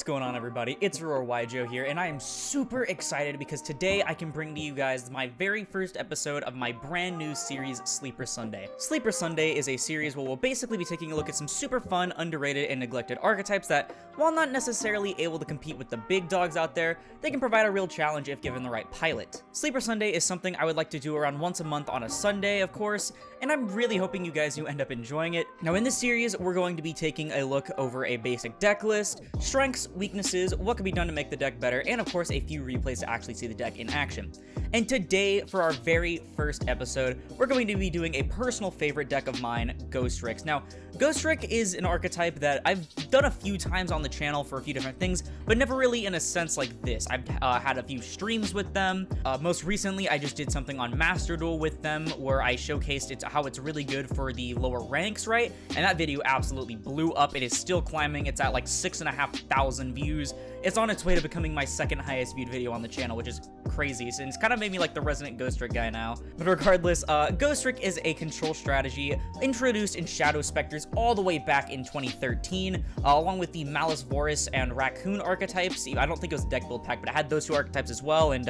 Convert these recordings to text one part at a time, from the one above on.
What's going on, everybody? It's RoarYoe here, and I am super excited because today I can bring to you guys my very first episode of my brand new series, Sleeper Sunday. Sleeper Sunday is a series where we'll basically be taking a look at some super fun, underrated, and neglected archetypes that, while not necessarily able to compete with the big dogs out there, they can provide a real challenge if given the right pilot. Sleeper Sunday is something I would like to do around once a month on a Sunday, of course, and I'm really hoping you guys do end up enjoying it. Now, in this series, we're going to be taking a look over a basic deck list, strengths, weaknesses, what can be done to make the deck better, and of course a few replays to actually see the deck in action. And today, for our very first episode, we're going to be doing a personal favorite deck of mine, Ghostricks. Now, Ghostrick is an archetype that I've done a few times on the channel for a few different things, but never really in a sense like this. I've had a few streams with them. Most recently, I just did something on Master Duel with them where I showcased how it's really good for the lower ranks, right? And that video absolutely blew up. It is still climbing. It's at like 6,500 views. It's on its way to becoming my second highest viewed video on the channel, which is crazy, so it's kind of made me like the resident Ghostrick guy now. But regardless, Ghostrick is a control strategy introduced in Shadow Spectres all the way back in 2013, along with the Malice Vorus and Raccoon archetypes. I don't think it was a deck build pack, but it had those two archetypes as well, and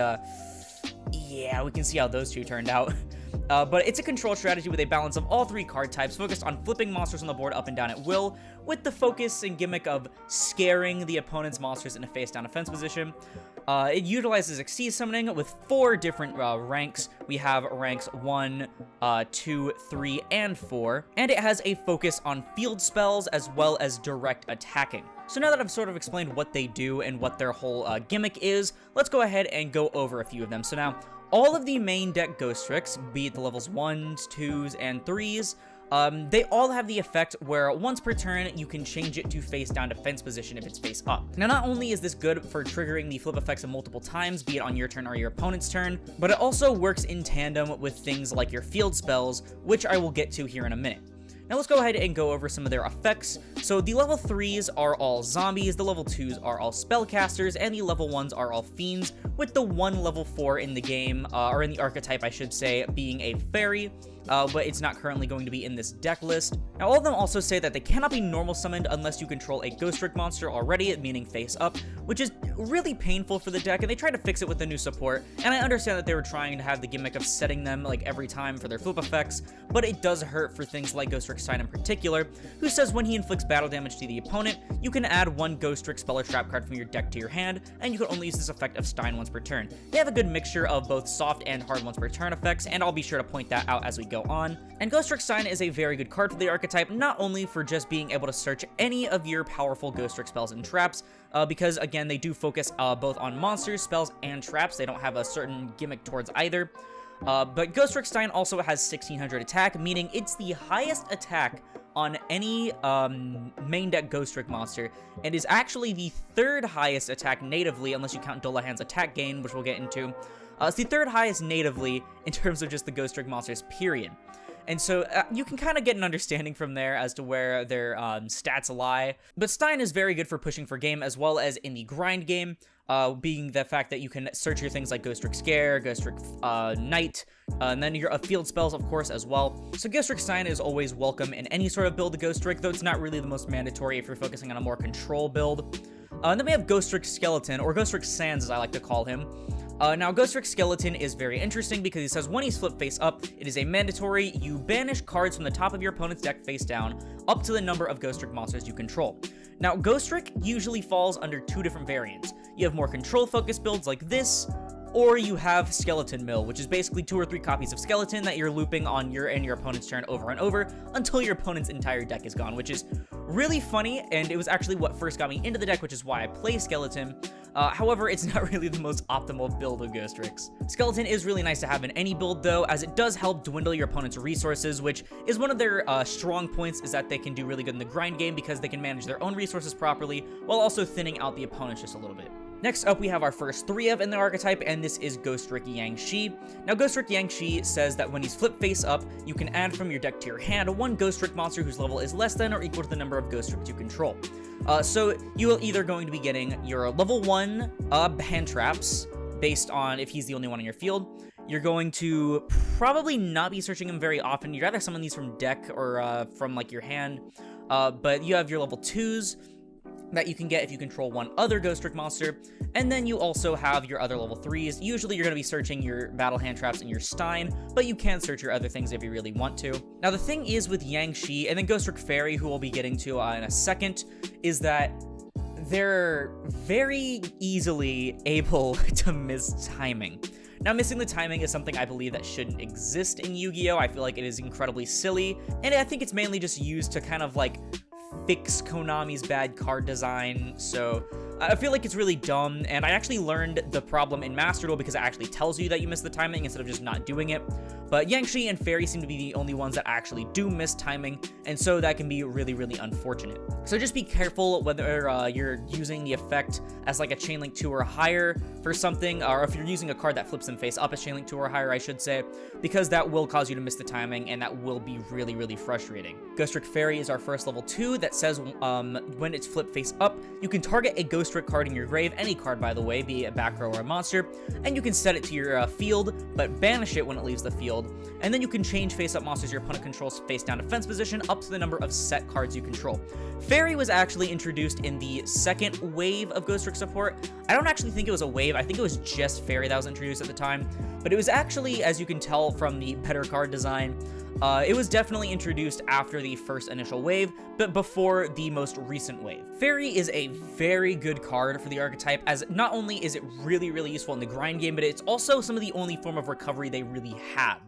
yeah, we can see how those two turned out. But it's a control strategy with a balance of all three card types, focused on flipping monsters on the board up and down at will, with the focus and gimmick of scaring the opponent's monsters in a face-down defense position. It utilizes Exceed Summoning with 4 different ranks. We have ranks 1, 2, 3, and 4, and it has a focus on field spells as well as direct attacking. So now that I've sort of explained what they do and what their whole gimmick is, let's go ahead and go over a few of them. So now, all of the main deck Ghostricks, be it the levels 1s, 2s, and 3s, they all have the effect where once per turn, you can change it to face down defense position if it's face up. Now, not only is this good for triggering the flip effects multiple times, be it on your turn or your opponent's turn, but it also works in tandem with things like your field spells, which I will get to here in a minute. Now let's go ahead and go over some of their effects. So the level 3s are all zombies, the level 2s are all spellcasters, and the level 1s are all fiends, with the one level 4 in the game, or in the archetype I should say, being a fairy. But it's not currently going to be in this deck list. Now, all of them also say that they cannot be normal summoned unless you control a Ghostrick monster already, meaning face up, which is really painful for the deck, and they tried to fix it with the new support, and I understand that they were trying to have the gimmick of setting them like every time for their flip effects, but it does hurt for things like Ghostrick Stein in particular, who says when he inflicts battle damage to the opponent, you can add 1 Ghostrick spell or trap card from your deck to your hand, and you can only use this effect of Stein once per turn. They have a good mixture of both soft and hard once per turn effects, and I'll be sure to point that out as we go on. And Ghostrick Stein is a very good card for the archetype, not only for just being able to search any of your powerful Ghostrick spells and traps, because again, they do focus both on monsters, spells, and traps. They don't have a certain gimmick towards either. But Ghostrick Stein also has 1600 attack, meaning it's the highest attack on any main deck Ghostrick monster, and is actually the 3rd highest attack natively, unless you count Dullahan's attack gain, which we'll get into. It's the 3rd highest natively in terms of just the Ghostrick monsters, period. And so you can kind of get an understanding from there as to where their stats lie. But Stein is very good for pushing for game as well as in the grind game, being the fact that you can search your things like Ghostrick Scare, Ghostrick Knight, and then your field spells, of course, as well. So Ghostrick Stein is always welcome in any sort of build of Ghostrick, though it's not really the most mandatory if you're focusing on a more control build. And then we have Ghostrick Skeleton, or Ghostrick Sans as I like to call him. Now, Ghostrick Skeleton is very interesting because he says when he's flipped face up, it is a mandatory, you banish cards from the top of your opponent's deck face down, up to the number of Ghostrick monsters you control. Now, Ghostrick usually falls under 2 different variants. You have more control-focused builds like this, or you have Skeleton Mill, which is basically 2 or 3 copies of Skeleton that you're looping on your and your opponent's turn over and over until your opponent's entire deck is gone, which is really funny, and it was actually what first got me into the deck, which is why I play Skeleton. However, it's not really the most optimal build of Ghostricks. Skeleton is really nice to have in any build, though, as it does help dwindle your opponent's resources, which is one of their strong points, is that they can do really good in the grind game because they can manage their own resources properly, while also thinning out the opponents just a little bit. Next up, we have our first 3 of in the archetype, and this is Ghostrick Yangshi. Now, Ghostrick Yangshi says that when he's flipped face up, you can add from your deck to your hand 1 Ghostrick monster whose level is less than or equal to the number of Ghostricks you control. So you are either going to be getting your level 1 hand traps, based on if he's the only one in your field. You're going to probably not be searching him very often. You'd rather summon these from deck or from like your hand, but you have your level 2s. that you can get if you control one other Ghostrick monster, and then you also have your other level 3s. Usually you're going to be searching your battle hand traps and your Stein, but you can search your other things if you really want to. Now the thing is with Yangshi and then Ghostrick Fairy, who we'll be getting to in a second, is that they're very easily able to miss timing. Now, missing the timing is something I believe that shouldn't exist in Yu-Gi-Oh! I feel like it is incredibly silly, and I think it's mainly just used to kind of like fix Konami's bad card design, so I feel like it's really dumb, and I actually learned the problem in Master Duel because it actually tells you that you missed the timing instead of just not doing it. But Yangshi and Fairy seem to be the only ones that actually do miss timing, and so that can be really, really unfortunate. So just be careful whether you're using the effect as like a Chain Link 2 or higher for something, or if you're using a card that flips them face up as Chain Link 2 or higher, I should say, because that will cause you to miss the timing, and that will be really, really frustrating. Ghostrick Fairy is our first level 2 that says when it's flipped face up, you can target a Ghostrick card in your grave, any card by the way, be it a back row or a monster, and you can set it to your field, but banish it when it leaves the field. And then you can change face-up monsters your opponent controls face-down defense position up to the number of set cards you control. Fairy was actually introduced in the second wave of Ghostrick support. I don't actually think it was a wave, I think it was just Fairy that was introduced at the time, but it was actually, as you can tell from the better card design, it was definitely introduced after the first initial wave, but before the most recent wave. Fairy is a very good card for the archetype, as not only is it really, really useful in the grind game, but it's also some of the only form of recovery they really have.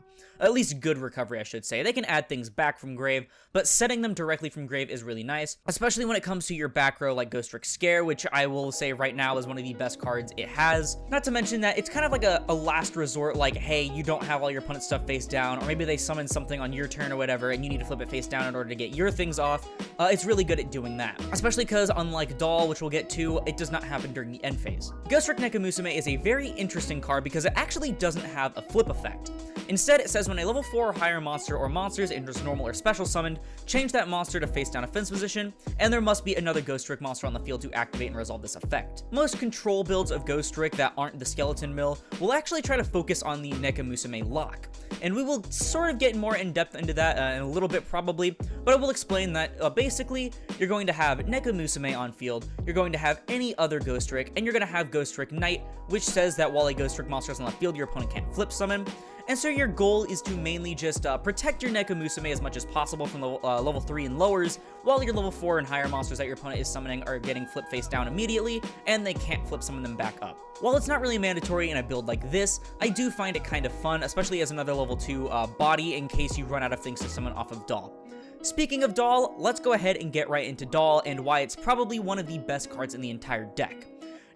At least good recovery, I should say. They can add things back from grave, but setting them directly from grave is really nice, especially when it comes to your back row like Ghostrick Scare, which I will say right now is one of the best cards it has. Not to mention that it's kind of like a last resort, like, hey, you don't have all your opponent's stuff face down, or maybe they summon something on your turn or whatever, and you need to flip it face down in order to get your things off. It's really good at doing that, especially because unlike Doll, which we'll get to, it does not happen during the end phase. Ghostrick Nakamusuma is a very interesting card because it actually doesn't have a flip effect. Instead, it says when a level 4 or higher monster or monsters enters normal or special summoned, change that monster to face down defense position, and there must be another Ghostrick monster on the field to activate and resolve this effect. Most control builds of Ghostrick that aren't the Skeleton Mill will actually try to focus on the Nakamusuma lock, and we will sort of get more in depth into that in a little bit probably, but I will explain that basically you're going to have Nakamusuma on field, you're going to have any other Ghostrick, and you're going to have Ghostrick Knight, which says that while a Ghostrick monster is on the field, your opponent can't flip summon. And so your goal is to mainly just protect your Nakamusuma as much as possible from the level 3 and lowers, while your level 4 and higher monsters that your opponent is summoning are getting flip face down immediately, and they can't flip summon them back up. While it's not really mandatory in a build like this, I do find it kind of fun, especially as another level 2 body in case you run out of things to summon off of Doll. Speaking of Doll, let's go ahead and get right into Doll and why it's probably one of the best cards in the entire deck.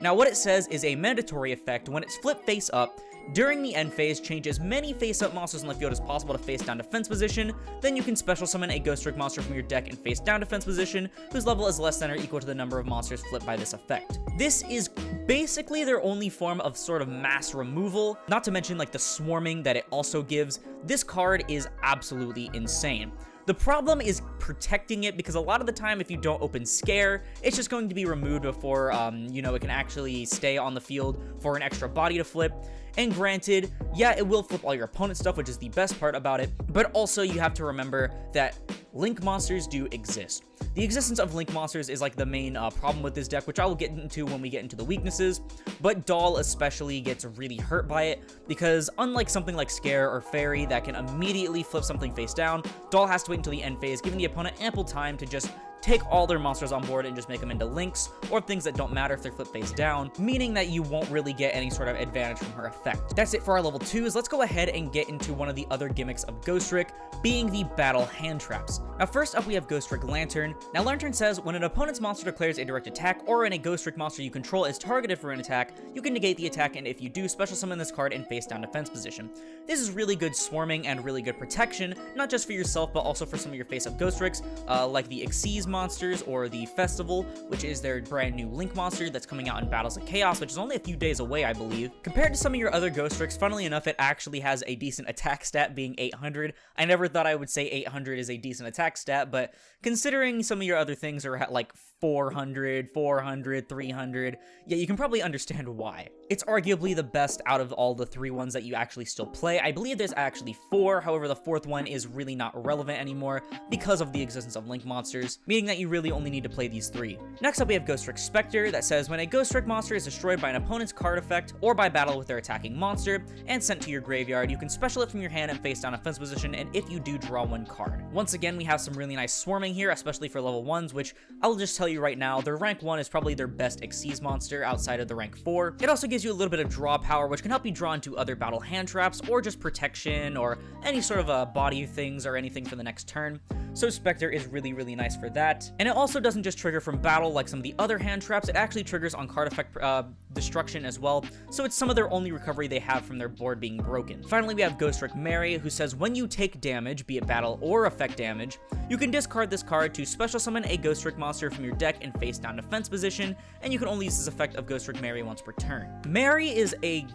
Now what it says is a mandatory effect when it's flipped face up, during the end phase, change as many face-up monsters on the field as possible to face-down defense position, then you can special summon a Ghostrick monster from your deck in face-down defense position, whose level is less than or equal to the number of monsters flipped by this effect. This is basically their only form of sort of mass removal, not to mention like the swarming that it also gives. This card is absolutely insane. The problem is protecting it, because a lot of the time if you don't open Scare, it's just going to be removed before, it can actually stay on the field for an extra body to flip. And granted, yeah, it will flip all your opponent's stuff, which is the best part about it, but also you have to remember that Link monsters do exist. The existence of Link monsters is like the main problem with this deck, which I will get into when we get into the weaknesses, but Doll especially gets really hurt by it, because unlike something like Scare or Fairy that can immediately flip something face down, Doll has to wait until the end phase, giving the opponent ample time to just take all their monsters on board and just make them into links, or things that don't matter if they're flipped face down, meaning that you won't really get any sort of advantage from her effect. That's it for our level 2s. Let's go ahead and get into one of the other gimmicks of Ghostrick, being the battle hand traps. Now first up we have Ghostrig Lantern. Now Lantern says, when an opponent's monster declares a direct attack, or when a Ghostrick monster you control is targeted for an attack, you can negate the attack, and if you do, special summon this card in face down defense position. This is really good swarming and really good protection, not just for yourself, but also for some of your face-up Ghostricks, like the Xyz monsters, or the Festival, which is their brand new Link monster that's coming out in Battles of Chaos, which is only a few days away, I believe. Compared to some of your other Ghostricks, funnily enough, it actually has a decent attack stat, being 800. I never thought I would say 800 is a decent attack stat, but considering some of your other things are at like 400, 400, 300. Yeah, you can probably understand why. It's arguably the best out of all the 3 ones that you actually still play. I believe there's actually 4, however the 4th one is really not relevant anymore because of the existence of link monsters, meaning that you really only need to play these 3. Next up we have Ghostrick Spectre that says when a Ghostrick monster is destroyed by an opponent's card effect or by battle with their attacking monster and sent to your graveyard, you can special it from your hand and face down a fence position, and if you do, draw 1 card. Once again, we have some really nice swarming here, especially for level 1s, which I'll just tell you right now, their rank 1 is probably their best Xyz monster outside of the rank 4. It also gives you a little bit of draw power, which can help you draw into other battle hand traps or just protection or any sort of body things or anything for the next turn. So Spectre is really, really nice for that. And it also doesn't just trigger from battle like some of the other hand traps, it actually triggers on card effect destruction as well, so it's some of their only recovery they have from their board being broken. Finally, we have Ghostrick Mary, who says when you take damage, be it battle or effect damage, you can discard this card to special summon a Ghostrick monster from your deck in face down defense position, and you can only use this effect of Ghostrick Mary once per turn. Mary is a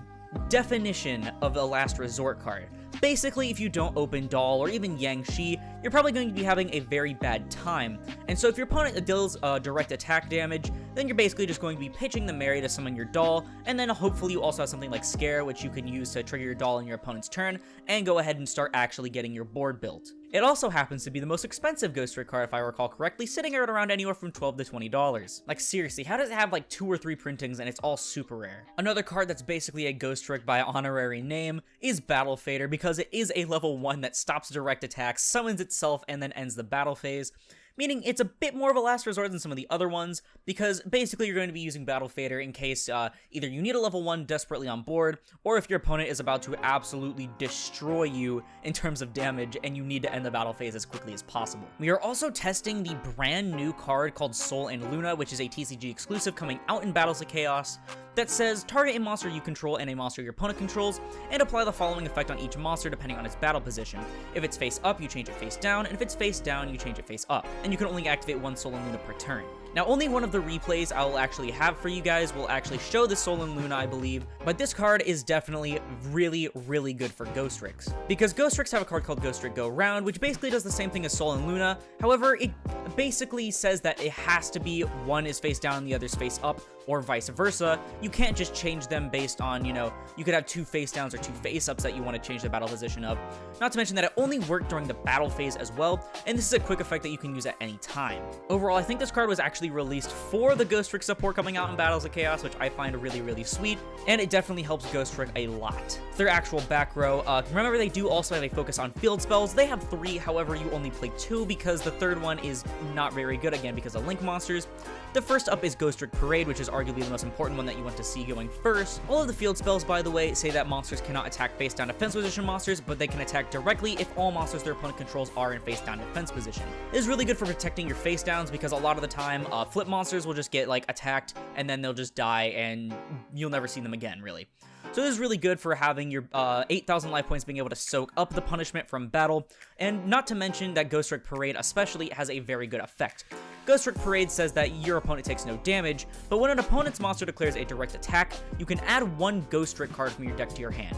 definition of a last resort card. Basically, if you don't open Doll or even Yangshi, you're probably going to be having a very bad time. And so if your opponent deals direct attack damage, then you're basically just going to be pitching the Mary to summon your Doll, and then hopefully you also have something like Scare, which you can use to trigger your Doll in your opponent's turn, and go ahead and start actually getting your board built. It also happens to be the most expensive Ghostrick card, if I recall correctly, sitting at around anywhere from $12 to $20. Like seriously, how does it have like 2 or 3 printings and it's all super rare? Another card that's basically a Ghostrick by honorary name is Battle Fader, because it is a level 1 that stops direct attacks, summons itself, and then ends the battle phase. Meaning it's a bit more of a last resort than some of the other ones, because basically you're going to be using Battle Fader in case either you need a level 1 desperately on board, or if your opponent is about to absolutely destroy you in terms of damage and you need to end the battle phase as quickly as possible. We are also testing the brand new card called Sol and Luna, which is a TCG exclusive coming out in Battles of Chaos, that says target a monster you control and a monster your opponent controls, and apply the following effect on each monster depending on its battle position. If it's face up, you change it face down, and if it's face down, you change it face up. And you can only activate 1 Sol and Luna per turn. Now, only one of the replays I will actually have for you guys will actually show the Sol and Luna, I believe, but this card is definitely really, really good for Ghostricks. Because Ghostricks have a card called Ghostrick Go Round, which basically does the same thing as Sol and Luna. However, it basically says that it has to be one is face down and the other's face up, or vice versa. You can't just change them based on, you know, you could have 2 face downs or 2 face ups that you want to change the battle position of. Not to mention that it only worked during the battle phase as well, and this is a quick effect that you can use at any time. Overall, I think this card was actually released for the Ghostrick support coming out in Battles of Chaos, which I find really, really sweet, and it definitely helps Ghostrick a lot. Their actual back row, remember they do also have a focus on field spells. They have 3, however you only play 2 because the 3rd one is not very good, again because of link monsters. The first up is Ghostrick Parade, which is arguably the most important one that you want to see going first. All of the field spells, by the way, say that monsters cannot attack face down defense position monsters, but they can attack directly if all monsters their opponent controls are in face down defense position. This is really good for protecting your face downs because a lot of the time, flip monsters will just get like attacked and then they'll just die and you'll never see them again, really. So this is really good for having your 8,000 life points being able to soak up the punishment from battle, and not to mention that Ghostrick Parade especially has a very good effect. Ghostrick Parade says that your opponent takes no damage, but when an opponent's monster declares a direct attack, you can add 1 Ghostrick card from your deck to your hand.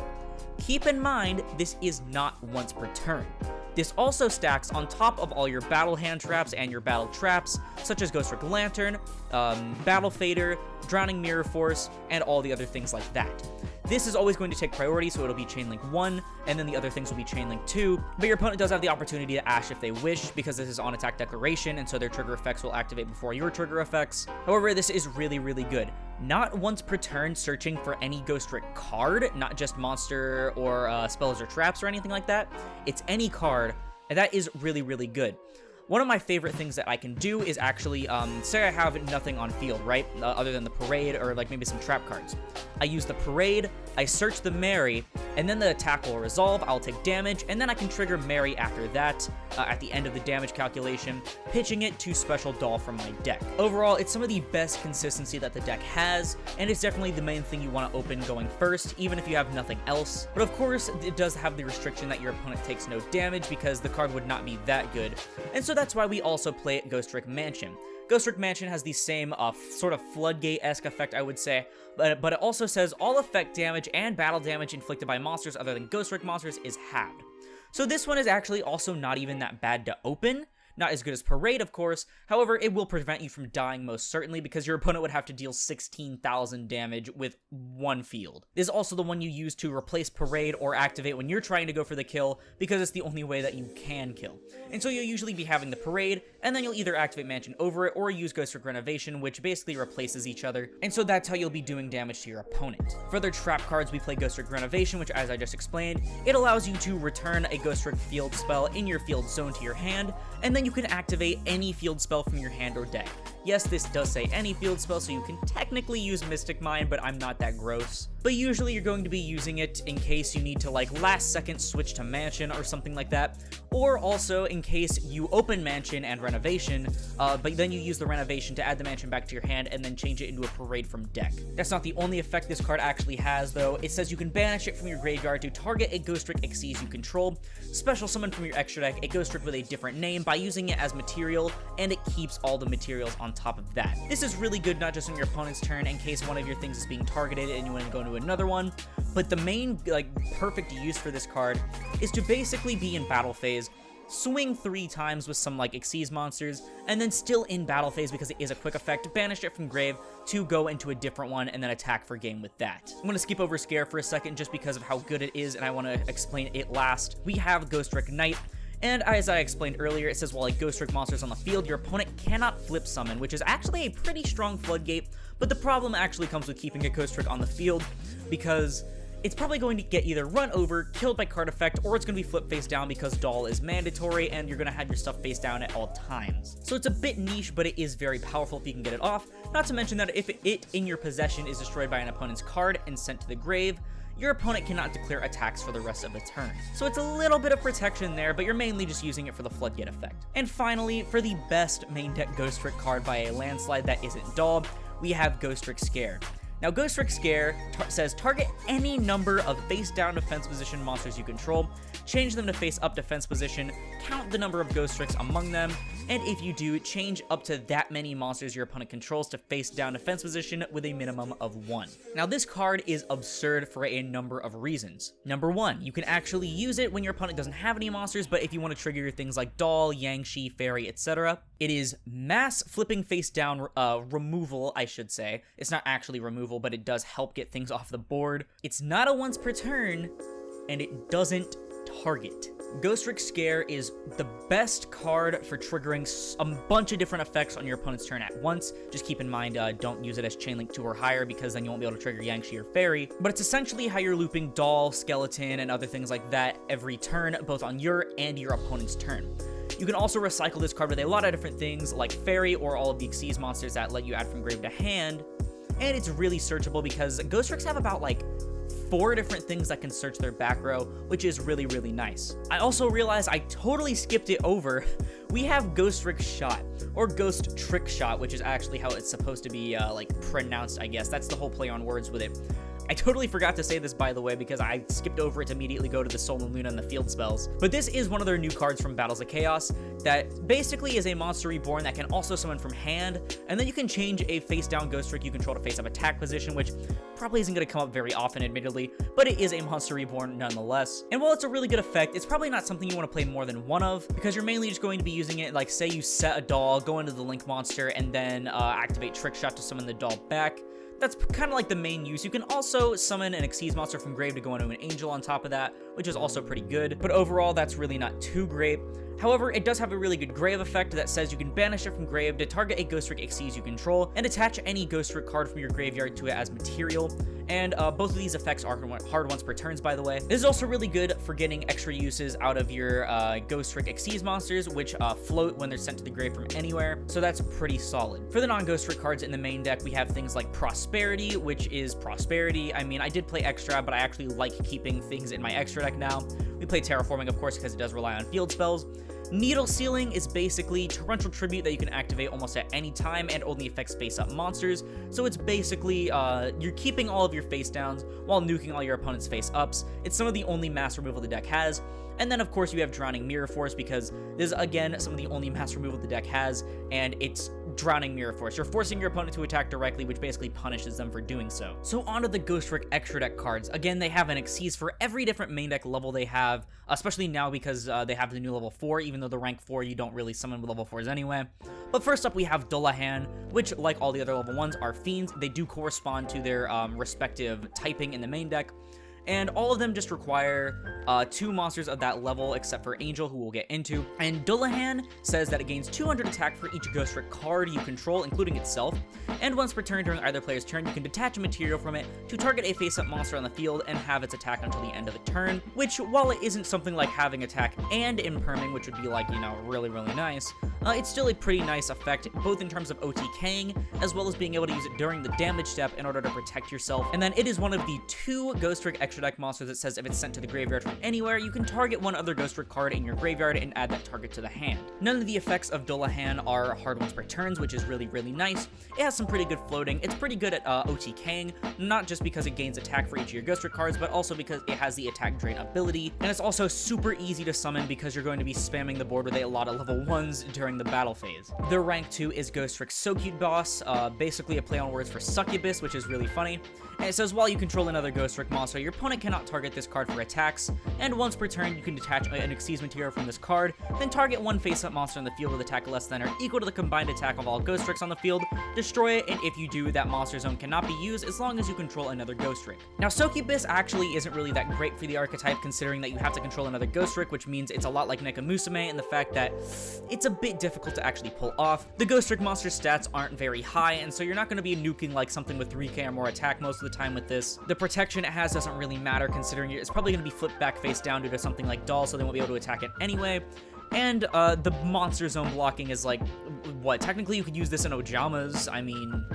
Keep in mind, this is not once per turn. This also stacks on top of all your battle hand traps and your battle traps, such as Ghostrig Lantern, Battle Fader, Drowning Mirror Force, and all the other things like that. This is always going to take priority, so it'll be Chainlink 1, and then the other things will be Chainlink 2, but your opponent does have the opportunity to Ash if they wish, because this is on attack declaration, and so their trigger effects will activate before your trigger effects. However, this is really, really good. Not once per turn searching for any Ghostrick card, not just monster or spells or traps or anything like that. It's any card, and that is really, really good. One of my favorite things that I can do is actually, say I have nothing on field, right? Other than the Parade or like maybe some trap cards. I use the Parade, I search the Mary, and then the attack will resolve, I'll take damage, and then I can trigger Mary after that, at the end of the damage calculation, pitching it to special Doll from my deck. Overall, it's some of the best consistency that the deck has, and it's definitely the main thing you want to open going first, even if you have nothing else. But of course, it does have the restriction that your opponent takes no damage, because the card would not be that good, and so that's why we also play Ghostrick Mansion. Ghostrick Mansion has the same sort of floodgate-esque effect, I would say, but it also says all effect damage and battle damage inflicted by monsters other than Ghostrick monsters is halved. So this one is actually also not even that bad to open. Not as good as Parade, of course. However, it will prevent you from dying most certainly because your opponent would have to deal 16,000 damage with one field. This is also the one you use to replace Parade or activate when you're trying to go for the kill because it's the only way that you can kill. And so you'll usually be having the Parade, and then you'll either activate Mansion over it or use Ghostrick Renovation, which basically replaces each other. And so that's how you'll be doing damage to your opponent. For other trap cards, we play Ghostrick Renovation, which, as I just explained, it allows you to return a Ghostrick field spell in your field zone to your hand, and then you can activate any field spell from your hand or deck. Yes, this does say any field spell, so you can technically use Mystic Mine, but I'm not that gross. But usually you're going to be using it in case you need to like last second switch to Mansion or something like that, or also in case you open Mansion and Renovation, but then you use the Renovation to add the Mansion back to your hand and then change it into a Parade from deck. That's not the only effect this card actually has though. It says you can banish it from your graveyard to target a Ghostrick Xyz you control, special summon from your extra deck a Ghostrick with a different name by using it as material, and it keeps all the materials on top of that. This is really good not just on your opponent's turn in case one of your things is being targeted and you want to go into another one, but the main perfect use for this card is to basically be in battle phase, swing 3 times with some Xyz monsters, and then still in battle phase because it is a quick effect, banish it from grave to go into a different one and then attack for game with that. I'm going to skip over Scare for a second just because of how good it is and I want to explain it last. We have Ghostrick Knight. And as I explained earlier, it says while a Ghostrick monster is on the field, your opponent cannot flip summon, which is actually a pretty strong floodgate, but the problem actually comes with keeping a Ghostrick on the field, because it's probably going to get either run over, killed by card effect, or it's going to be flipped face down because Doll is mandatory, and you're going to have your stuff face down at all times. So it's a bit niche, but it is very powerful if you can get it off, not to mention that if it in your possession is destroyed by an opponent's card and sent to the grave, your opponent cannot declare attacks for the rest of the turn. So it's a little bit of protection there, but you're mainly just using it for the floodgate effect. And finally, for the best main deck Ghostrick card by a landslide that isn't Doll, we have Ghostrick Scare. Now, Ghostrick Scare says target any number of face-down defense position monsters you control, change them to face-up defense position, count the number of Ghostricks among them, and if you do, change up to that many monsters your opponent controls to face-down defense position with a minimum of 1. Now, this card is absurd for a number of reasons. Number 1, you can actually use it when your opponent doesn't have any monsters, but if you want to trigger your things like Doll, Yangshi, Fairy, etc. It is mass flipping face-down removal, I should say. It's not actually removal, but it does help get things off the board. It's not a once per turn, and it doesn't target. Ghostrick Scare is the best card for triggering a bunch of different effects on your opponent's turn at once. Just keep in mind, don't use it as Chain Link 2 or higher because then you won't be able to trigger Yangshi or Fairy. But it's essentially how you're looping Doll, Skeleton, and other things like that every turn, both on your and your opponent's turn. You can also recycle this card with a lot of different things like Fairy or all of the Xyz monsters that let you add from grave to hand. And it's really searchable because Ghostricks have about 4 different things that can search their back row, which is really, really nice. I also realized I totally skipped it over. We have Ghostrick Shot, or Ghostrick Shot, which is actually how it's supposed to be pronounced, I guess. That's the whole play on words with it. I totally forgot to say this, by the way, because I skipped over it to immediately go to the Sol and Luna and the field spells. But this is one of their new cards from Battles of Chaos that basically is a monster reborn that can also summon from hand, and then you can change a face-down Ghostrick you control to face-up attack position, which probably isn't going to come up very often, admittedly, but it is a monster reborn nonetheless. And while it's a really good effect, it's probably not something you want to play more than one of, because you're mainly just going to be using it, say you set a Doll, go into the Link monster, and then activate Trick Shot to summon the Doll back. That's kind of the main use. You can also summon an Xyz monster from grave to go into an Angel on top of that, which is also pretty good, but overall that's really not too great. However, it does have a really good grave effect that says you can banish it from grave to target a Ghostrick Xyz you control, and attach any Ghostrick card from your graveyard to it as material. And both of these effects are hard once per turns, by the way. This is also really good for getting extra uses out of your Ghostrick Xyz monsters, which float when they're sent to the grave from anywhere, so that's pretty solid. For the non-Ghostrick cards in the main deck, we have things like Prosperity, which is Prosperity. I mean, I did play extra, but I actually like keeping things in my extra deck now. We play Terraforming, of course, because it does rely on field spells. Needle Sealing is basically Torrential Tribute that you can activate almost at any time and only affects face-up monsters, so it's basically, you're keeping all of your face-downs while nuking all your opponent's face-ups. It's some of the only mass removal the deck has. And then of course you have Drowning Mirror Force, because this is again some of the only mass removal the deck has, and it's Drowning Mirror Force. You're forcing your opponent to attack directly, which basically punishes them for doing so. So onto the Ghostrick extra deck cards. Again, they have an Xyz for every different main deck level they have, especially now because they have the new level 4, even though the rank 4 you don't really summon with level 4s anyway. But first up we have Dullahan, which like all the other level 1s are fiends. They do correspond to their respective typing in the main deck. And all of them just require 2 monsters of that level, except for Angel, who we'll get into. And Dullahan says that it gains 200 attack for each Ghostrick card you control, including itself. And once per turn during either player's turn, you can detach a material from it to target a face-up monster on the field and have its attack until the end of the turn. Which, while it isn't something like having attack and imperming, which would be like, you know, really, really nice, it's still a pretty nice effect, both in terms of OTKing, as well as being able to use it during the damage step in order to protect yourself. And then it is one of the 2 Ghostrick extra deck monsters that says if it's sent to the graveyard from anywhere, you can target one other Ghostrick card in your graveyard and add that target to the hand. None of the effects of Dullahan are hard ones per turns, which is really, really nice. It has some pretty good floating. It's pretty good at OTKing, not just because it gains attack for each of your Ghostrick cards, but also because it has the attack drain ability. And it's also super easy to summon because you're going to be spamming the board with a lot of level 1s during the battle phase. The rank 2 is Ghostrick So Cute Boss, basically a play on words for succubus, which is really funny. And it says while you control another Ghostrick monster, your opponent cannot target this card for attacks, and once per turn you can detach an Xyz material from this card, then target one face-up monster in the field with attack less than or equal to the combined attack of all Ghostricks on the field, destroy it, and if you do, that monster zone cannot be used as long as you control another Ghostrick. Now Succubus actually isn't really that great for the archetype, considering that you have to control another Ghostrick, which means it's a lot like Nakamusuma in the fact that it's a bit difficult to actually pull off. The Ghostrick monster stats aren't very high, and so you're not going to be nuking like something with 3k or more attack most of the time with this. The protection it has doesn't really matter, considering it's probably going to be flipped back face down due to something like Doll, so they won't be able to attack it anyway. And the monster zone blocking is like, what, technically you could use this in Ojamas. I mean,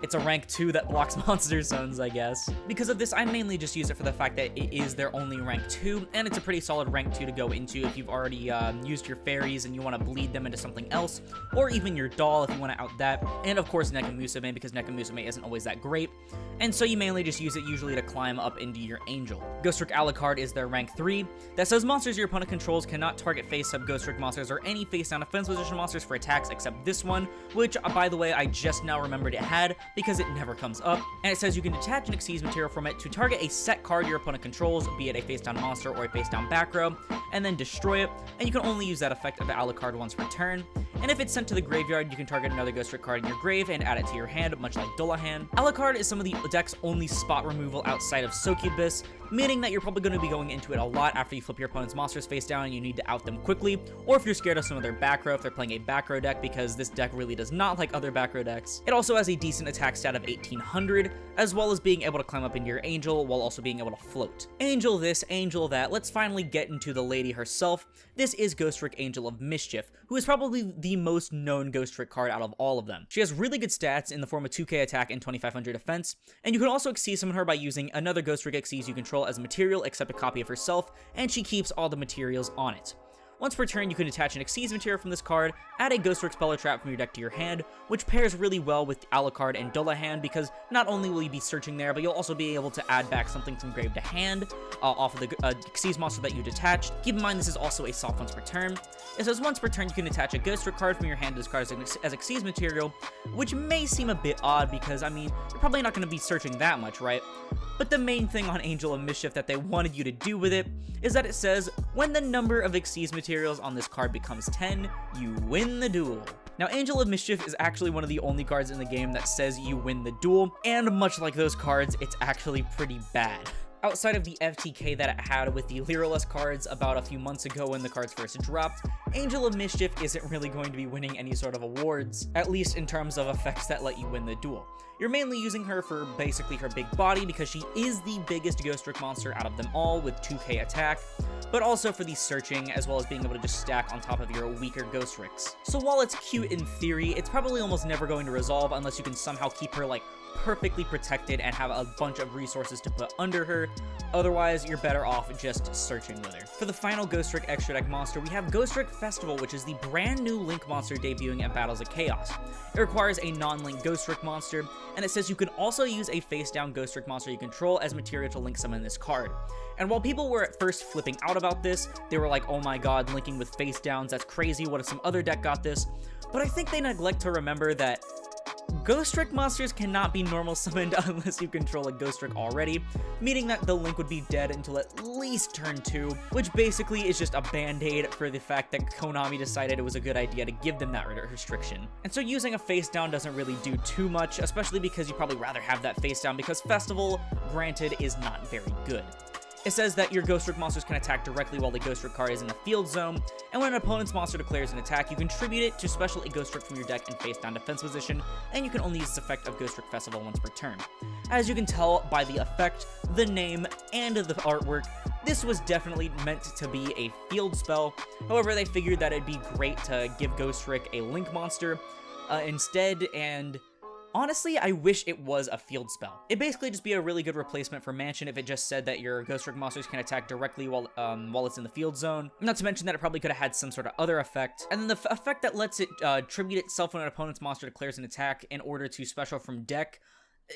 it's a rank 2 that blocks monster zones, I guess. Because of this, I mainly just use it for the fact that it is their only rank 2, and it's a pretty solid rank 2 to go into if you've already used your fairies and you want to bleed them into something else, or even your doll if you want to out that, and of course Nakamusuma, because Nakamusuma isn't always that great, and so you mainly just use it usually to climb up into your angel. Ghostrick Alucard is their rank 3, that says monsters your opponent controls cannot target face-up Ghostrick monsters or any face-down offense position monsters for attacks except this one, which, by the way, I just now remembered it had, because it never comes up. And it says you can detach an Xyz material from it to target a set card your opponent controls, be it a face-down monster or a face-down back row, and then destroy it, and you can only use that effect of Alucard once per turn. And if it's sent to the graveyard, you can target another Ghostrick card in your grave and add it to your hand, much like Dullahan. Alucard is some of the deck's only spot removal outside of Succubus, meaning that you're probably going to be going into it a lot after you flip your opponent's monsters face down and you need to out them quickly, or if you're scared of some of their back row if they're playing a back row deck, because this deck really does not like other back row decks. It also has a decent attack stat of 1800, as well as being able to climb up into your angel while also being able to float. Angel this, angel that, let's finally get into the lady herself. This is Ghostrick Angel of Mischief, who is probably the most known Ghostrick card out of all of them. She has really good stats in the form of 2k attack and 2500 defense, and you can also Xyz summon her by using another Ghostrick Xyz you control as a material except a copy of herself, and she keeps all the materials on it. Once per turn, you can attach an Xyz material from this card, add a Ghostrick Spell or Trap from your deck to your hand, which pairs really well with Alucard and Dullahan, because not only will you be searching there, but you'll also be able to add back something from grave to hand off of the Xyz monster that you detached. Keep in mind this is also a soft once per turn. It says once per turn you can attach a Ghostrick card from your hand to this card as a Xyz material, which may seem a bit odd because, I mean, you're probably not going to be searching that much, right? But the main thing on Angel of Mischief that they wanted you to do with it is that it says, when the number of Xyz materials on this card becomes 10, you win the duel. Now, Angel of Mischief is actually one of the only cards in the game that says you win the duel, and much like those cards, it's actually pretty bad. Outside of the FTK that it had with the Lyraless cards about a few months ago when the cards first dropped, Angel of Mischief isn't really going to be winning any sort of awards, at least in terms of effects that let you win the duel. You're mainly using her for basically her big body because she is the biggest Ghostrick monster out of them all with 2k attack, but also for the searching as well as being able to just stack on top of your weaker Ghostricks. So while it's cute in theory, it's probably almost never going to resolve unless you can somehow keep her like perfectly protected and have a bunch of resources to put under her. Otherwise, you're better off just searching with her. For the final Ghostrick extra deck monster, we have Ghostrick Festival, which is the brand new Link monster debuting at Battles of Chaos. It requires a non-Link Ghostrick monster, and it says you can also use a face-down Ghostrick monster you control as material to link summon this card. And while people were at first flipping out about this, they were like, oh my god, linking with face-downs, that's crazy, what if some other deck got this? But I think they neglect to remember that Ghostrick monsters cannot be normal summoned unless you control a Ghostrick already, meaning that the link would be dead until at least turn 2, which basically is just a band-aid for the fact that Konami decided it was a good idea to give them that restriction. And so using a face down doesn't really do too much, especially because you'd probably rather have that face down because Festival, granted, is not very good. It says that your Ghostrick monsters can attack directly while the Ghostrick card is in the field zone, and when an opponent's monster declares an attack, you contribute it to special a Ghostrick from your deck in face-down defense position, and you can only use this effect of Ghostrick Festival once per turn. As you can tell by the effect, the name, and the artwork, this was definitely meant to be a field spell. However, they figured that it'd be great to give Ghostrick a link monster instead, and honestly, I wish it was a field spell. It'd basically just be a really good replacement for Mansion if it just said that your Ghostrick monsters can attack directly while it's in the field zone. Not to mention that it probably could have had some sort of other effect. And then the effect that lets it tribute itself when an opponent's monster declares an attack in order to special from deck.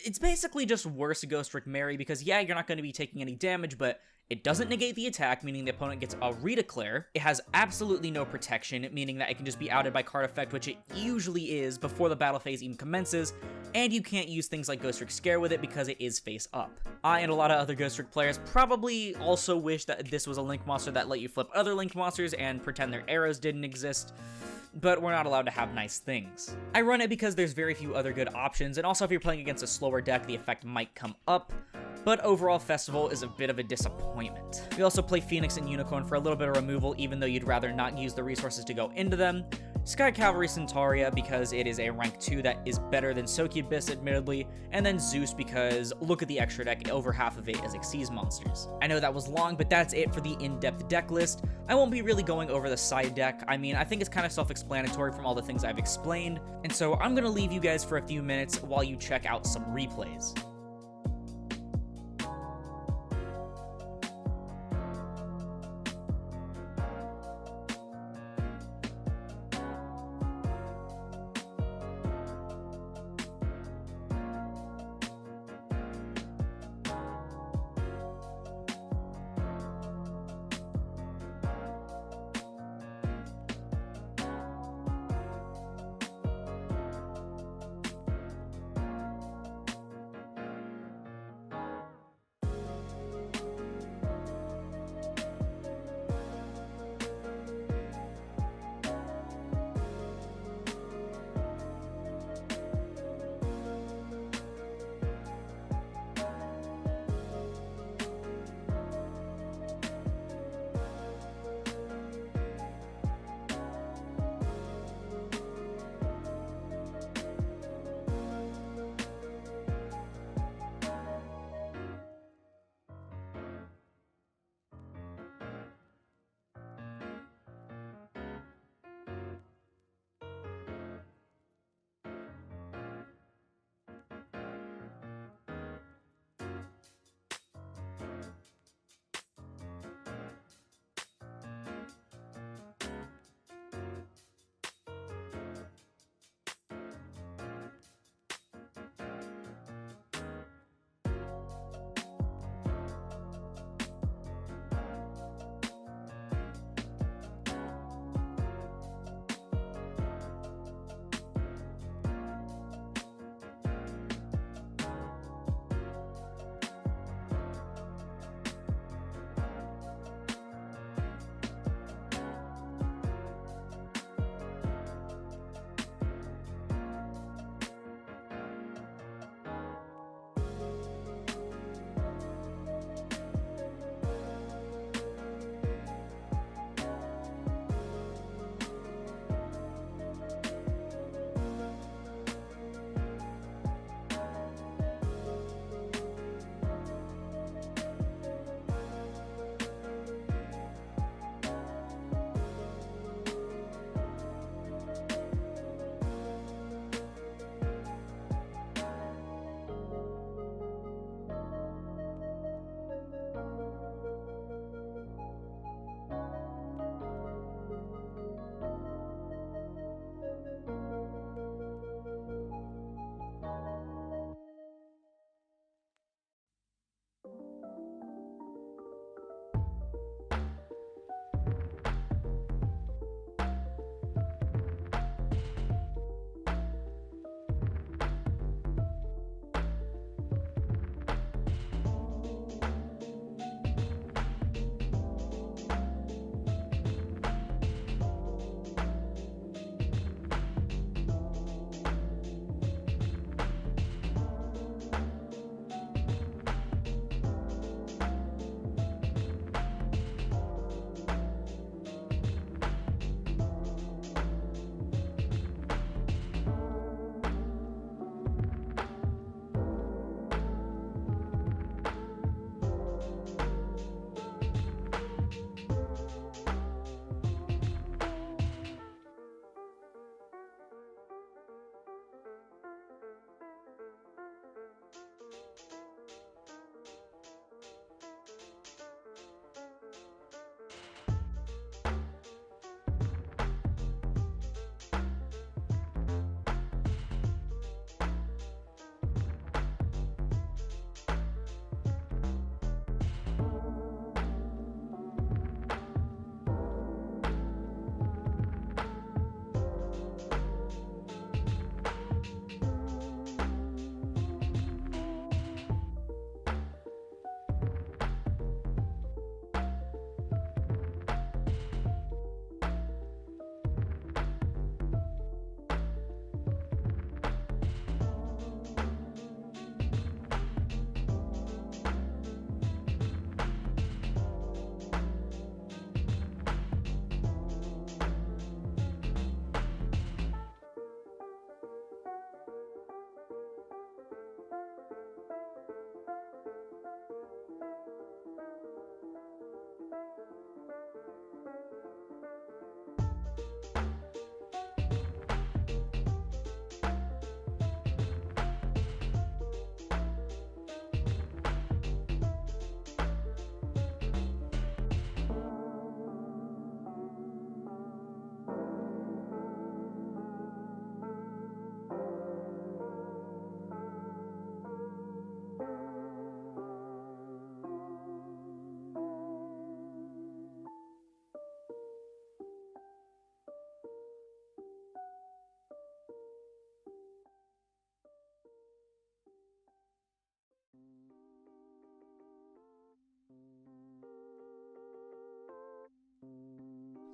It's basically just worse Ghostrick Mary because, yeah, you're not going to be taking any damage, but it doesn't negate the attack, meaning the opponent gets a redeclare. It has absolutely no protection, meaning that it can just be outed by card effect, which it usually is before the battle phase even commences, and you can't use things like Ghostrick Scare with it because it is face up. I and a lot of other Ghostrick players probably also wish that this was a Link monster that let you flip other Link monsters and pretend their arrows didn't exist, but we're not allowed to have nice things. I run it because there's very few other good options, and also if you're playing against a slower deck, the effect might come up, but overall Festival is a bit of a disappointment. We also play Phoenix and Unicorn for a little bit of removal, even though you'd rather not use the resources to go into them. Sky Cavalry Centauria because it is a rank 2 that is better than Succubus admittedly, and then Zeus because look at the extra deck, over half of it is Xyz monsters. I know that was long, but that's it for the in-depth deck list. I won't be really going over the side deck. I mean, I think it's kind of self-explanatory from all the things I've explained, and so I'm gonna leave you guys for a few minutes while you check out some replays.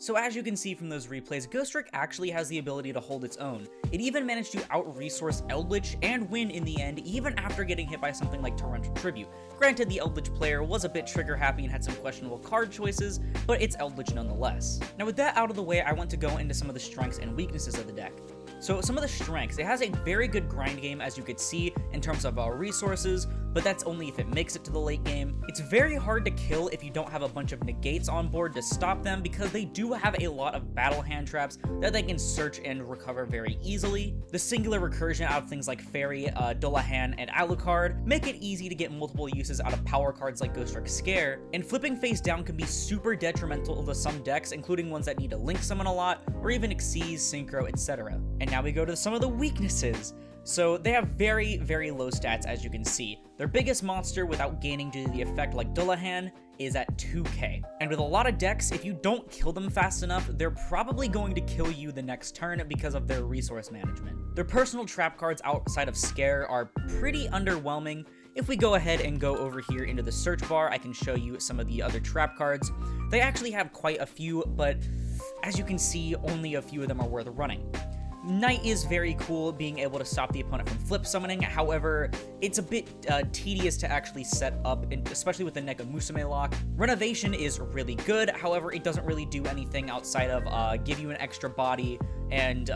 So as you can see from those replays, Ghostrick actually has the ability to hold its own. It even managed to out-resource Eldritch and win in the end, even after getting hit by something like Torrential Tribute. Granted, the Eldritch player was a bit trigger-happy and had some questionable card choices, but it's Eldritch nonetheless. Now with that out of the way, I want to go into some of the strengths and weaknesses of the deck. So some of the strengths, it has a very good grind game, as you could see, in terms of resources, but that's only if it makes it to the late game. It's very hard to kill if you don't have a bunch of negates on board to stop them, because they do have a lot of battle hand traps that they can search and recover very easily. The singular recursion out of things like Fairy, Dullahan, and Alucard make it easy to get multiple uses out of power cards like Ghostrick Scare, and flipping face down can be super detrimental to some decks, including ones that need to link summon a lot, or even Xyz, Synchro, etc. And now we go to some of the weaknesses. So they have very, very low stats, as you can see. Their biggest monster without gaining due to the effect like Dullahan is at 2k. And with a lot of decks, if you don't kill them fast enough, they're probably going to kill you the next turn because of their resource management. Their personal trap cards outside of Scare are pretty underwhelming. If we go ahead and go over here into the search bar, I can show you some of the other trap cards. They actually have quite a few, but as you can see, only a few of them are worth running. Knight is very cool, being able to stop the opponent from flip summoning. However, it's a bit tedious to actually set up, especially with the Nakamusuma lock. Renovation is really good, however, it doesn't really do anything outside of give you an extra body and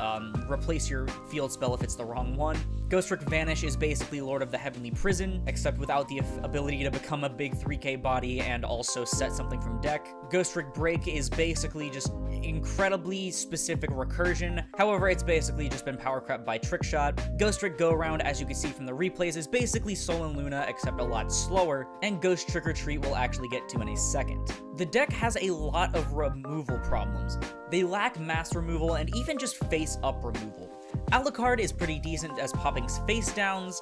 replace your field spell if it's the wrong one. Ghostrick Vanish is basically Lord of the Heavenly Prison, except without the ability to become a big 3k body and also set something from deck. Ghostrick Break is basically just incredibly specific recursion, however it's basically just been power crept by Trick Shot. Ghostrick Go Around, as you can see from the replays, is basically Sol and Luna except a lot slower, and Ghost Trick or Treat we'll actually get to in a second. The deck has a lot of removal problems. They lack mass removal and even just face up removal. Alucard is pretty decent as popping face downs.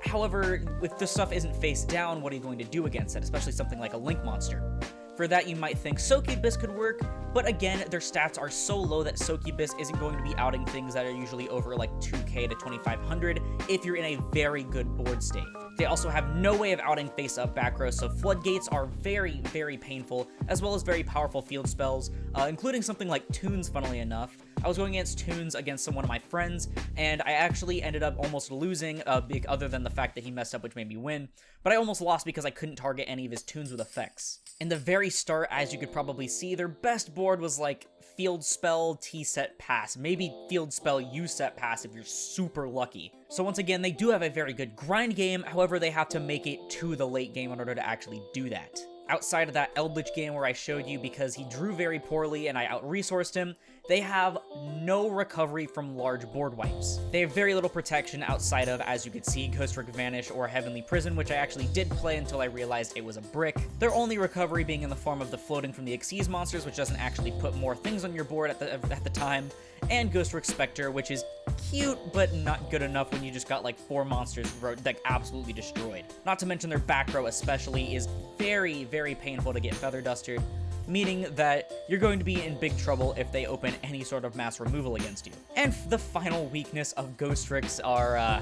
However, if the stuff isn't face down, what are you going to do against it, especially something like a Link monster? For that, you might think Succubus could work, but again, their stats are so low that Succubus isn't going to be outing things that are usually over like 2k to 2500 if you're in a very good board state. They also have no way of outing face-up back row, so Floodgates are very, very painful, as well as very powerful field spells, including something like Tunes, funnily enough. I was going against Tunes against one of my friends, and I actually ended up almost losing, other than the fact that he messed up, which made me win, but I almost lost because I couldn't target any of his Tunes with effects. In the very start, as you could probably see, their best board was like Field Spell, T-Set, Pass, maybe Field Spell, U-Set, Pass if you're super lucky. So once again, they do have a very good grind game, however they have to make it to the late game in order to actually do that. Outside of that Eldritch game where I showed you because he drew very poorly and I out-resourced him, they have no recovery from large board wipes. They have very little protection outside of, as you can see, Ghostrick Vanish or Heavenly Prison, which I actually did play until I realized it was a brick. Their only recovery being in the form of the floating from the Xyz monsters, which doesn't actually put more things on your board at the time, and Ghostrick Spectre, which is cute, but not good enough when you just got like 4 monsters like absolutely destroyed. Not to mention their back row especially is very, very painful to get Feather Dustered, meaning that you're going to be in big trouble if they open any sort of mass removal against you. And the final weakness of Ghostricks are,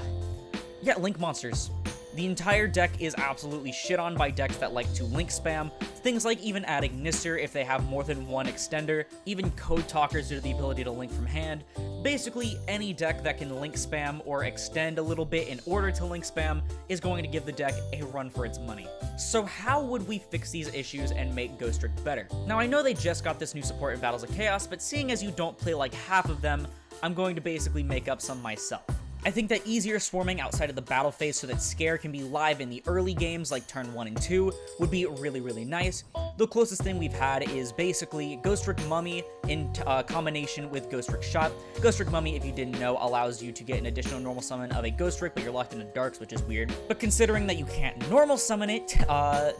Link monsters. The entire deck is absolutely shit on by decks that like to link spam, things like even adding Nisser if they have more than one extender, even Code Talkers due to the ability to link from hand. Basically, any deck that can link spam or extend a little bit in order to link spam is going to give the deck a run for its money. So how would we fix these issues and make Ghostrick better? Now I know they just got this new support in Battles of Chaos, but seeing as you don't play like half of them, I'm going to basically make up some myself. I think that easier swarming outside of the battle phase so that Scare can be live in the early games like turn 1 and 2 would be really, really nice. The closest thing we've had is basically Ghostrick Mummy in combination with Ghostrick Shot. Ghostrick Mummy, if you didn't know, allows you to get an additional normal summon of a Ghostrick, but you're locked into Darks, which is weird. But considering that you can't normal summon it,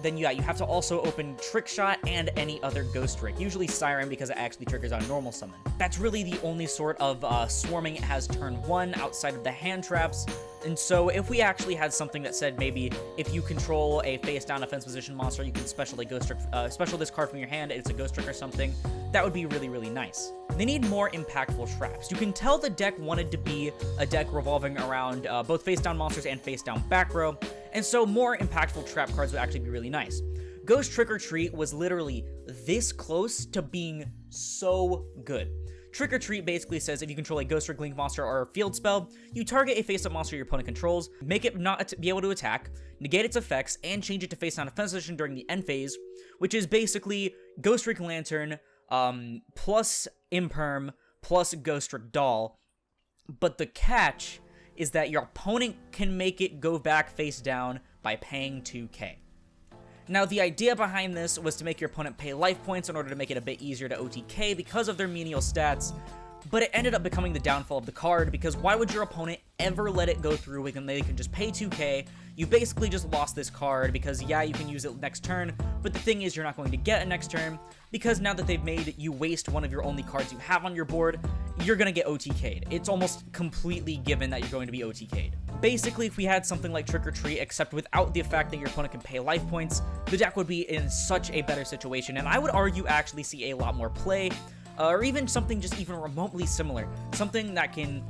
then yeah, you have to also open Trick Shot and any other Ghostrick, usually Siren because it actually triggers on normal summon. That's really the only sort of swarming it has turn 1 outside of the hand traps. And so if we actually had something that said maybe if you control a face down offense position monster, you can special this card from your hand, it's a Ghostrick or something, that would be really, really nice. They need more impactful traps. You can tell the deck wanted to be a deck revolving around both face down monsters and face down back row, and so more impactful trap cards would actually be really nice. Ghost Trick or Treat was literally this close to being so good. Trick or Treat basically says if you control a Ghostrig Link monster or a field spell, you target a face-up monster your opponent controls, make it not be able to attack, negate its effects, and change it to face-down defense position during the end phase, which is basically Ghostrig Lantern plus Imperm plus Ghostrick Doll. But the catch is that your opponent can make it go back face down by paying 2k. Now, the idea behind this was to make your opponent pay life points in order to make it a bit easier to OTK because of their menial stats, but it ended up becoming the downfall of the card because why would your opponent ever let it go through when they can just pay 2k? You basically just lost this card because, yeah, you can use it next turn, but the thing is you're not going to get a next turn because now that they've made you waste one of your only cards you have on your board, you're going to get OTK'd. It's almost completely given that you're going to be OTK'd. Basically, if we had something like Trick or Treat, except without the fact that your opponent can pay life points, the deck would be in such a better situation, and I would argue actually see a lot more play, or even something just even remotely similar. Something that can,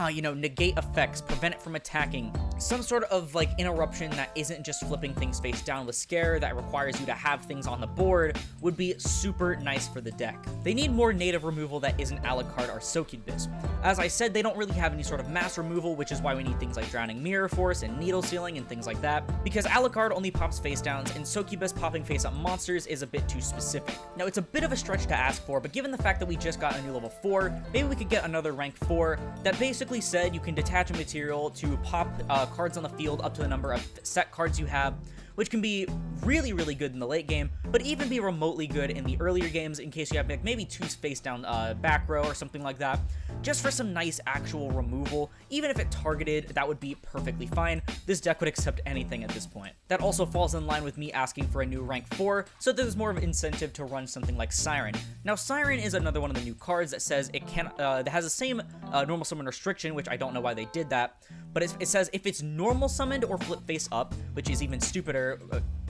negate effects, prevent it from attacking. Some sort of, interruption that isn't just flipping things face down with Scare, that requires you to have things on the board, would be super nice for the deck. They need more native removal that isn't Alucard or Succubus. As I said, they don't really have any sort of mass removal, which is why we need things like Drowning Mirror Force and Needle Sealing and things like that, because Alucard only pops face downs, and Succubus popping face up monsters is a bit too specific. Now, it's a bit of a stretch to ask for, but given the fact that we just got a new level 4, maybe we could get another rank 4 that basically said you can detach a material to pop cards on the field up to the number of set cards you have, which can be really, really good in the late game, but even be remotely good in the earlier games in case you have maybe 2 face down back row or something like that, just for some nice actual removal. Even if it targeted, that would be perfectly fine. This deck would accept anything at this point. That also falls in line with me asking for a new rank 4, so there's more of an incentive to run something like Siren. Now, Siren is another one of the new cards that says it can that has the same normal summon restriction, which I don't know why they did that, but it says if it's normal summoned or flip face up, which is even stupider,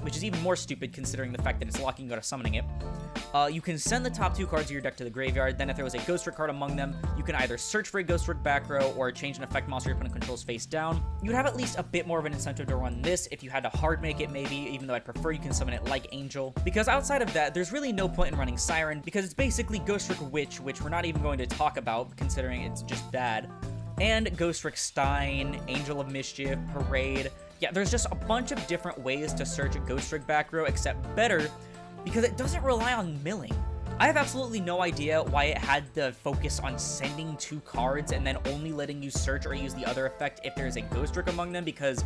which is even more stupid considering the fact that it's locking you out of summoning it, you can send the top 2 cards of your deck to the graveyard. Then if there was a Ghostrick card among them, you can either search for a Ghostrick back row or change an effect monster your opponent controls face down. You'd have at least a bit more of an incentive to run this if you had to hard make it maybe, even though I'd prefer you can summon it like Angel. Because outside of that, there's really no point in running Siren because it's basically Ghostrick Witch, which we're not even going to talk about considering it's just bad, and Ghostrick Stein, Angel of Mischief, Parade. Yeah, there's just a bunch of different ways to search a Ghostrick back row, except better, because it doesn't rely on milling. I have absolutely no idea why it had the focus on sending 2 cards and then only letting you search or use the other effect if there's a Ghostrick among them, because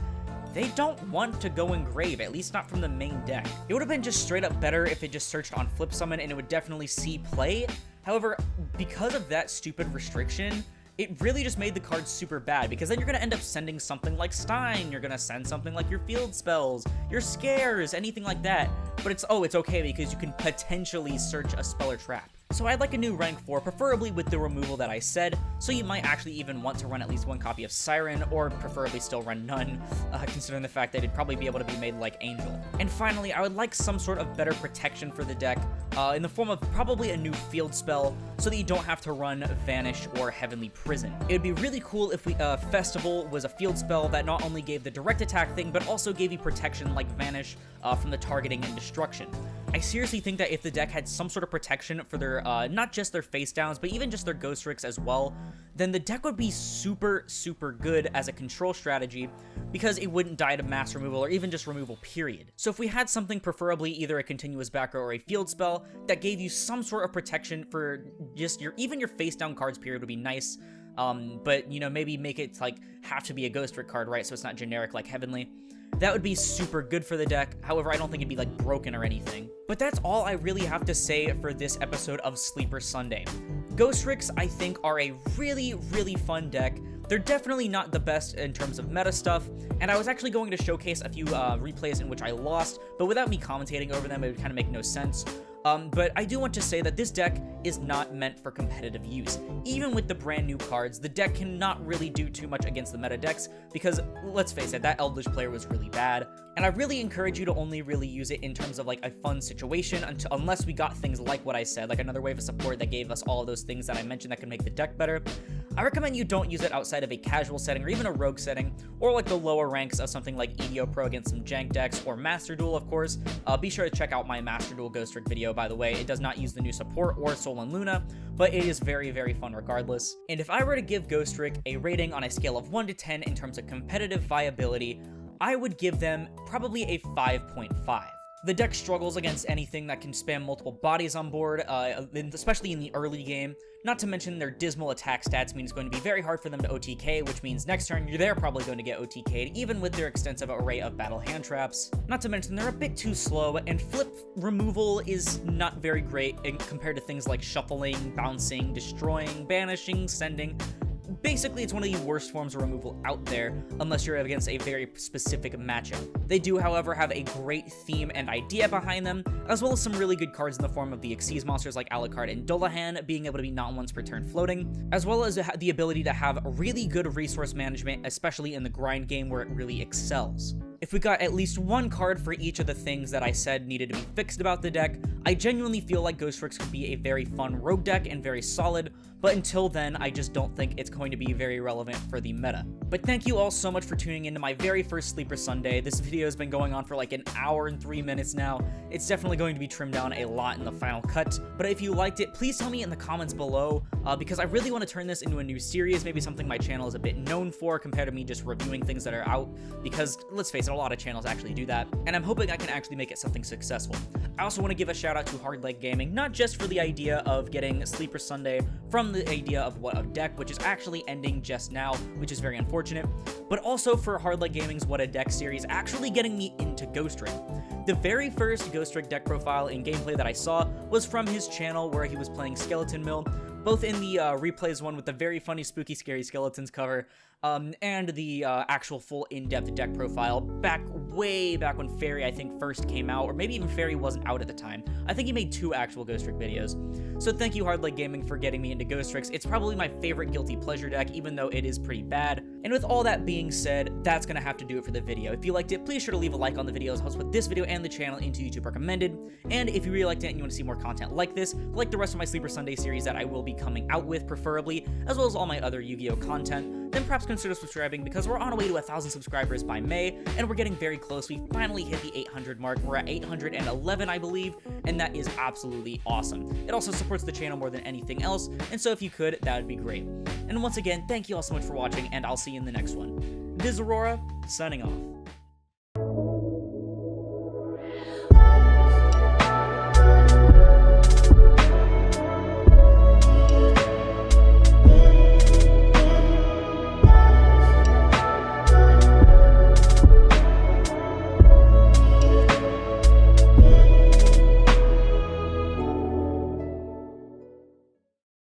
they don't want to go engrave, at least not from the main deck. It would have been just straight up better if it just searched on flip summon and it would definitely see play. However, because of that stupid restriction, it really just made the card super bad, because then you're going to end up sending something like Stein, you're going to send something like your field spells, your scares, anything like that, but it's okay because you can potentially search a spell or trap. So I'd like a new rank 4, preferably with the removal that I said, so you might actually even want to run at least 1 copy of Siren, or preferably still run none, considering the fact that it'd probably be able to be made like Angel. And finally, I would like some sort of better protection for the deck, in the form of probably a new field spell, so that you don't have to run Vanish or Heavenly Prison. It would be really cool if Festival was a field spell that not only gave the direct attack thing, but also gave you protection like Vanish from the targeting and destruction. I seriously think that if the deck had some sort of protection for their, not just their face downs, but even just their Ghostricks as well, then the deck would be super, super good as a control strategy, because it wouldn't die to mass removal or even just removal period. So if we had something, preferably either a continuous back row or a field spell, that gave you some sort of protection for just even your face down cards period would be nice. But maybe make it have to be a Ghostrick card, right? So it's not generic like Heavenly. That would be super good for the deck. However, I don't think it'd be broken or anything. But that's all I really have to say for this episode of Sleeper Sunday. Ghostricks, I think, are a really, really fun deck. They're definitely not the best in terms of meta stuff, and I was actually going to showcase a few replays in which I lost, but without me commentating over them, it would kind of make no sense. But I do want to say that this deck is not meant for competitive use. Even with the brand new cards, the deck cannot really do too much against the meta decks, because, let's face it, that Eldritch player was really bad. And I really encourage you to only really use it in terms of a fun situation, unless we got things like what I said, like another wave of support that gave us all of those things that I mentioned that could make the deck better. I recommend you don't use it outside of a casual setting or even a rogue setting, or like the lower ranks of something like EDO Pro against some jank decks, or Master Duel, of course. Be sure to check out my Master Duel Ghostrick video, by the way. It does not use the new support or Sol and Luna, but it is very, very fun regardless. And if I were to give Ghostrick a rating on a scale of 1 to 10 in terms of competitive viability, I would give them probably a 5.5. The deck struggles against anything that can spam multiple bodies on board, especially in the early game. Not to mention their dismal attack stats mean it's going to be very hard for them to OTK, which means next turn they're probably going to get OTK'd, even with their extensive array of battle hand traps. Not to mention they're a bit too slow, and flip removal is not very great compared to things like shuffling, bouncing, destroying, banishing, sending. Basically, it's one of the worst forms of removal out there, unless you're against a very specific matchup. They do, however, have a great theme and idea behind them, as well as some really good cards in the form of the Xyz monsters like Alucard and Dullahan, being able to be not once per turn floating, as well as the ability to have really good resource management, especially in the grind game where it really excels. If we got at least one card for each of the things that I said needed to be fixed about the deck, I genuinely feel like Ghostricks could be a very fun rogue deck and very solid, but until then, I just don't think it's going to be very relevant for the meta. But thank you all so much for tuning into my very first Sleeper Sunday. This video has been going on for like an hour and 3 minutes now. It's definitely going to be trimmed down a lot in the final cut, but if you liked it, please tell me in the comments below, because I really want to turn this into a new series, maybe something my channel is a bit known for compared to me just reviewing things that are out, because let's face it, a lot of channels actually do that, and I'm hoping I can actually make it something successful. I also want to give a shout out to Hardleg Gaming, not just for the idea of getting Sleeper Sunday from the idea of What a Deck, which is actually ending just now, which is very unfortunate, but also for Hardleg Gaming's What a Deck series actually getting me into Ghostrick. The very first Ghostrick deck profile in gameplay that I saw was from his channel where he was playing Skeleton Mill, both in the replays one with the very funny, spooky, scary skeletons cover, and the actual full in-depth deck profile way back when Fairy, I think, first came out, or maybe even Fairy wasn't out at the time. I think he made 2 actual Ghostrick videos. So thank you, Hardleg Gaming, for getting me into Ghostricks. It's probably my favorite guilty pleasure deck, even though it is pretty bad. And with all that being said, that's gonna have to do it for the video. If you liked it, please sure to leave a like on the video. It helps put this video and the channel into YouTube recommended. And if you really liked it and you want to see more content like this, like the rest of my Sleeper Sunday series that I will be coming out with, preferably, as well as all my other Yu-Gi-Oh content, then perhaps consider subscribing, because we're on our way to 1,000 subscribers by May, and we're getting very close. We finally hit the 800 mark. We're at 811, I believe, and that is absolutely awesome. It also supports the channel more than anything else, and so if you could, that would be great. And once again, thank you all so much for watching, and I'll see you in the next one. This is Aurora, signing off.